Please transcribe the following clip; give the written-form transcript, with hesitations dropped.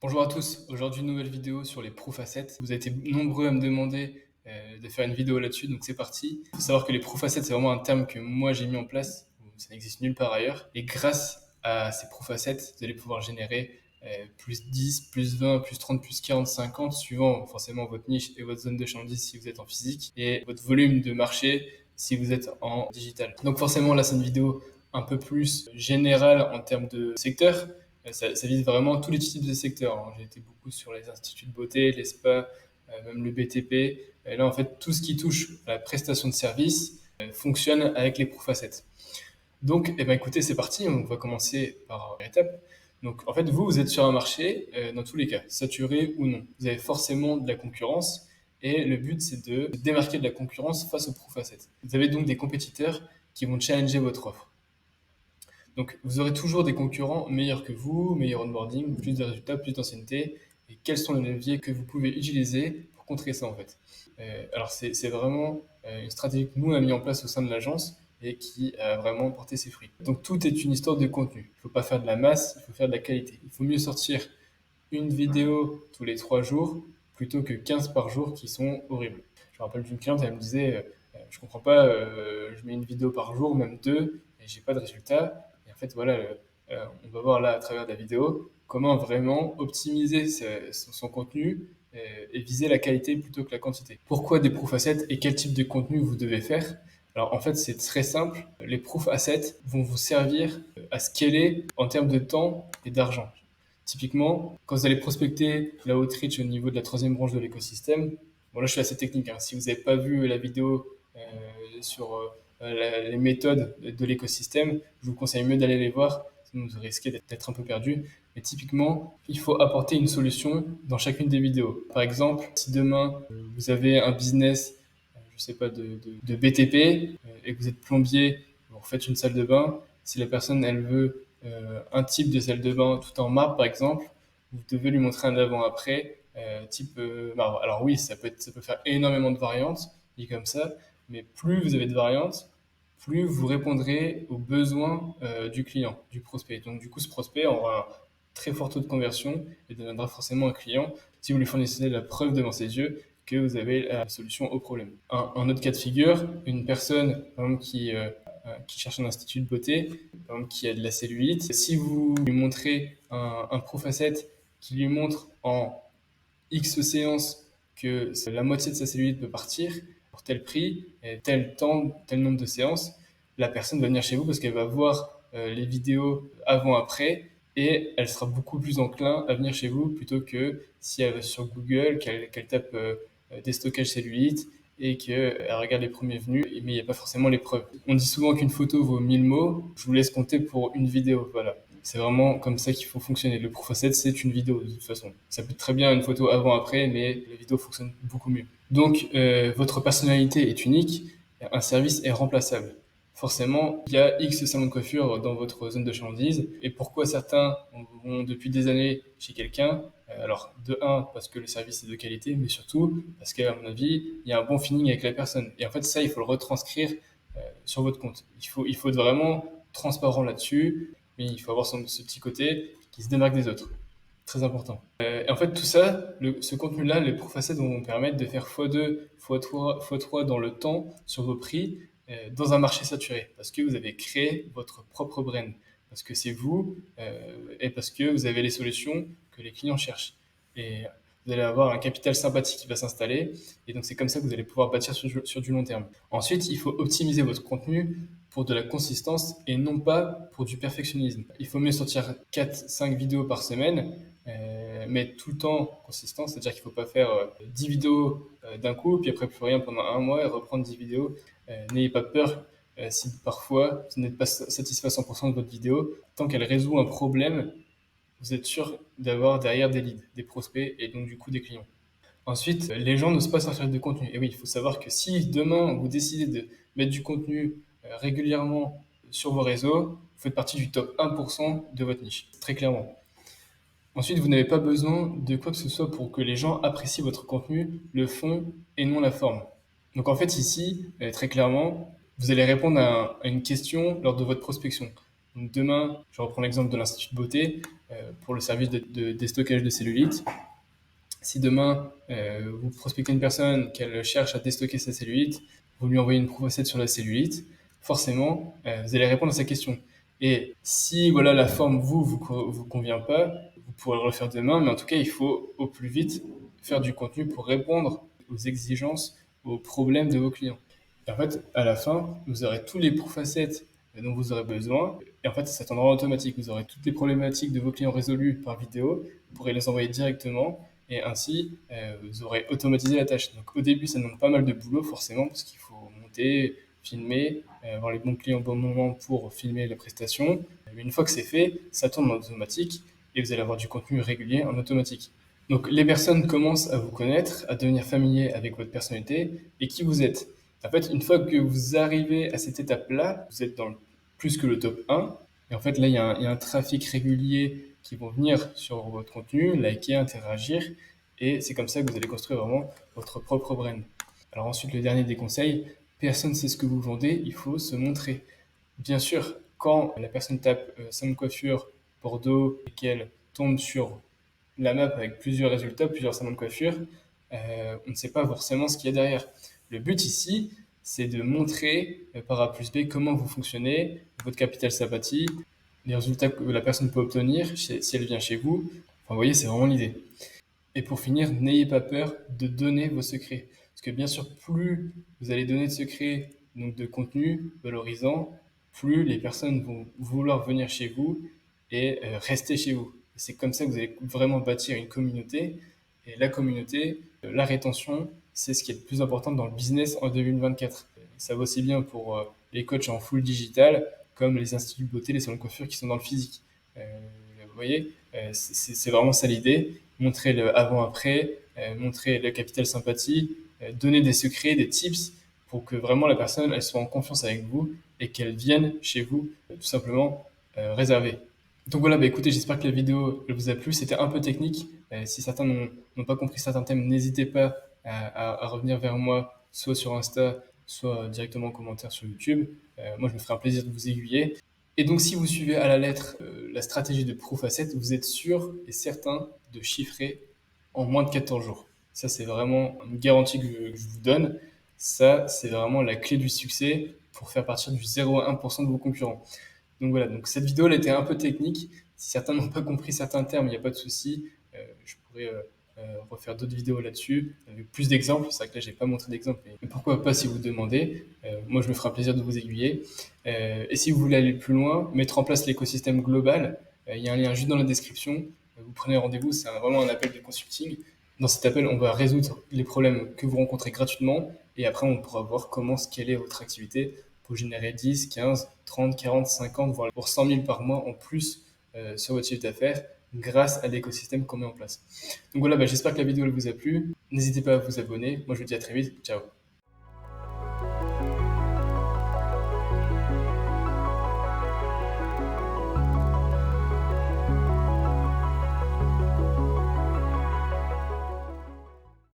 Bonjour à tous, aujourd'hui nouvelle vidéo sur les profacettes. Vous avez été nombreux à me demander de faire une vidéo là-dessus, donc c'est parti. Il faut savoir que les profacettes, c'est vraiment un terme que moi j'ai mis en place, ça n'existe nulle part ailleurs. Et grâce à ces profacettes, vous allez pouvoir générer plus 10, plus 20, plus 30, plus 40, 50, suivant forcément votre niche et votre zone de chalandise si vous êtes en physique, et votre volume de marché si vous êtes en digital. Donc forcément là c'est une vidéo un peu plus générale en termes de secteur. Ça vise vraiment tous les types de secteurs, hein. J'ai été beaucoup sur les instituts de beauté, les spas, même le BTP. Et là, en fait, tout ce qui touche à la prestation de service fonctionne avec les profacettes. Donc, eh ben, écoutez, c'est parti. On va commencer par étape. Donc, en fait, vous êtes sur un marché, dans tous les cas, saturé ou non. Vous avez forcément de la concurrence. Et le but, c'est de démarquer de la concurrence face aux profacettes. Vous avez donc des compétiteurs qui vont challenger votre offre. Donc, vous aurez toujours des concurrents meilleurs que vous, meilleur onboarding, plus de résultats, plus d'ancienneté. Et quels sont les leviers que vous pouvez utiliser pour contrer ça, en fait? Alors, c'est vraiment une stratégie que nous, on a mis en place au sein de l'agence et qui a vraiment porté ses fruits. Donc, tout est une histoire de contenu. Il ne faut pas faire de la masse, il faut faire de la qualité. Il faut mieux sortir une vidéo tous les 3 jours plutôt que 15 par jour qui sont horribles. Je me rappelle d'une cliente, elle me disait, je comprends pas, je mets une vidéo par jour, même deux, et j'ai pas de résultat. Et en fait, voilà, on va voir là à travers la vidéo comment vraiment optimiser son contenu et viser la qualité plutôt que la quantité. Pourquoi des proof assets et quel type de contenu vous devez faire? Alors en fait, c'est très simple. Les proof assets vont vous servir à scaler en termes de temps et d'argent. Typiquement, quand vous allez prospecter la outreach au niveau de la troisième branche de l'écosystème, bon là je suis assez technique, hein. Si vous n'avez pas vu la vidéo sur les méthodes de l'écosystème, je vous conseille mieux d'aller les voir, sinon vous risquez d'être un peu perdu. Mais typiquement, il faut apporter une solution dans chacune des vidéos. Par exemple, si demain vous avez un business, je sais pas, de BTP et que vous êtes plombier, vous faites une salle de bain, si la personne elle veut un type de salle de bain tout en marbre par exemple, vous devez lui montrer un avant-après type marbre. Alors oui, ça peut faire énormément de variantes, dit comme ça, mais plus vous avez de variantes, plus vous répondrez aux besoins du client, du prospect. Donc du coup, ce prospect aura un très fort taux de conversion et deviendra forcément un client si vous lui fournissez la preuve devant ses yeux que vous avez la solution au problème. Un autre cas de figure, une personne par exemple, qui cherche un institut de beauté, par exemple, qui a de la cellulite, si vous lui montrez un profacet qui lui montre en X séances que la moitié de sa cellulite peut partir pour tel prix, et tel temps, tel nombre de séances, la personne va venir chez vous parce qu'elle va voir les vidéos avant-après et elle sera beaucoup plus enclin à venir chez vous plutôt que si elle va sur Google, qu'elle tape déstockage cellulite et qu'elle regarde les premiers venus, mais il n'y a pas forcément les preuves. On dit souvent qu'une photo vaut 1000 mots, je vous laisse compter pour une vidéo, voilà. C'est vraiment comme ça qu'il faut fonctionner. Le proof asset, c'est une vidéo de toute façon. Ça peut être très bien une photo avant-après, mais la vidéo fonctionne beaucoup mieux. Donc, votre personnalité est unique, un service est remplaçable. Forcément, il y a X salons de coiffure dans votre zone de chalandise. Et pourquoi certains vont depuis des années chez quelqu'un? Alors, de un, parce que le service est de qualité, mais surtout parce qu'à mon avis, il y a un bon feeling avec la personne. Et en fait, ça, il faut le retranscrire sur votre compte. Il faut être vraiment transparent là-dessus, mais il faut avoir ce petit côté qui se démarque des autres. Très important. Et en fait, tout ça, ce contenu-là, les profacettes vont vous permettre de faire x2, x3 dans le temps sur vos prix dans un marché saturé, parce que vous avez créé votre propre brand, parce que c'est vous et parce que vous avez les solutions que les clients cherchent. Et vous allez avoir un capital sympathique qui va s'installer, et donc c'est comme ça que vous allez pouvoir bâtir sur du long terme. Ensuite, il faut optimiser votre contenu pour de la consistance et non pas pour du perfectionnisme. Il faut mieux sortir 4-5 vidéos par semaine, mais tout le temps consistant, c'est-à-dire qu'il ne faut pas faire 10 vidéos d'un coup, puis après plus rien pendant un mois et reprendre 10 vidéos. N'ayez pas peur si parfois vous n'êtes pas satisfait à 100% de votre vidéo. Tant qu'elle résout un problème, vous êtes sûr d'avoir derrière des leads, des prospects et donc du coup des clients. Ensuite, les gens n'osent pas sortir de contenu. Et oui, il faut savoir que si demain vous décidez de mettre du contenu régulièrement sur vos réseaux, vous faites partie du top 1% de votre niche, très clairement. Ensuite, vous n'avez pas besoin de quoi que ce soit pour que les gens apprécient votre contenu, le fond et non la forme. Donc en fait ici, très clairement, vous allez répondre à une question lors de votre prospection. Donc demain, je reprends l'exemple de l'Institut de beauté. pour le service de déstockage de cellulite. Si demain, vous prospectez une personne qu'elle cherche à déstocker sa cellulite, vous lui envoyez une proof of sur la cellulite, forcément, vous allez répondre à sa question. Et si voilà, la forme vous convient pas, vous pourrez le refaire demain, mais en tout cas, il faut au plus vite faire du contenu pour répondre aux exigences, aux problèmes de vos clients. Et en fait, à la fin, vous aurez tous les facettes dont vous aurez besoin. Et en fait, ça tournera en automatique. Vous aurez toutes les problématiques de vos clients résolues par vidéo. Vous pourrez les envoyer directement. Et ainsi, vous aurez automatisé la tâche. Donc au début, ça demande pas mal de boulot, forcément, parce qu'il faut monter, filmer, avoir les bons clients au bon moment pour filmer la prestation. Mais une fois que c'est fait, ça tourne en automatique et vous allez avoir du contenu régulier en automatique. Donc les personnes commencent à vous connaître, à devenir familiers avec votre personnalité et qui vous êtes. En fait, une fois que vous arrivez à cette étape-là, vous êtes dans plus que le top 1. Et en fait, là, il y a un trafic régulier qui vont venir sur votre contenu, liker, interagir. Et c'est comme ça que vous allez construire vraiment votre propre brand. Alors ensuite, le dernier des conseils, personne ne sait ce que vous vendez, il faut se montrer. Bien sûr, quand la personne tape salon de coiffure Bordeaux et qu'elle tombe sur la map avec plusieurs résultats, plusieurs salons de coiffure, on ne sait pas forcément ce qu'il y a derrière. Le but ici, c'est de montrer par A plus B comment vous fonctionnez, votre capital sympathie, les résultats que la personne peut obtenir si elle vient chez vous. Enfin, vous voyez, c'est vraiment l'idée. Et pour finir, n'ayez pas peur de donner vos secrets. Parce que bien sûr, plus vous allez donner de secrets, donc de contenu valorisant, plus les personnes vont vouloir venir chez vous et rester chez vous. C'est comme ça que vous allez vraiment bâtir une communauté. Et la communauté, la rétention, c'est ce qui est le plus important dans le business en 2024. Ça vaut aussi bien pour les coachs en full digital comme les instituts de beauté, les salons de coiffure qui sont dans le physique. Vous voyez, c'est vraiment ça l'idée. Montrer le avant-après, montrer le capital sympathie, donner des secrets, des tips pour que vraiment la personne elle soit en confiance avec vous et qu'elle vienne chez vous tout simplement réserver. Donc voilà, bah écoutez, j'espère que la vidéo elle vous a plu. C'était un peu technique. Si certains n'ont pas compris certains thèmes, n'hésitez pas à revenir vers moi, soit sur Insta, soit directement en commentaire sur YouTube. Moi, je me ferai un plaisir de vous aiguiller. Et donc, si vous suivez à la lettre la stratégie de Proof Asset, vous êtes sûr et certain de chiffrer en moins de 14 jours. Ça, c'est vraiment une garantie que je vous donne. Ça, c'est vraiment la clé du succès pour faire partir du 0 à 1% de vos concurrents. Donc voilà, donc cette vidéo elle était un peu technique. Si certains n'ont pas compris certains termes, il n'y a pas de souci. Je pourrais refaire d'autres vidéos là-dessus avec plus d'exemples. C'est vrai que là, j'ai pas montré d'exemple, mais pourquoi pas si vous demandez. Moi, je me ferai un plaisir de vous aiguiller. Et si vous voulez aller plus loin, mettre en place l'écosystème global, il y a un lien juste dans la description. Vous prenez rendez-vous, c'est vraiment un appel de consulting. Dans cet appel, on va résoudre les problèmes que vous rencontrez gratuitement et après, on pourra voir comment scaler votre activité pour générer 10, 15, 30, 40, 50, voire pour 100 000 par mois en plus sur votre chiffre d'affaires grâce à l'écosystème qu'on met en place. Donc voilà, bah, j'espère que la vidéo elle vous a plu. N'hésitez pas à vous abonner. Moi, je vous dis à très vite. Ciao.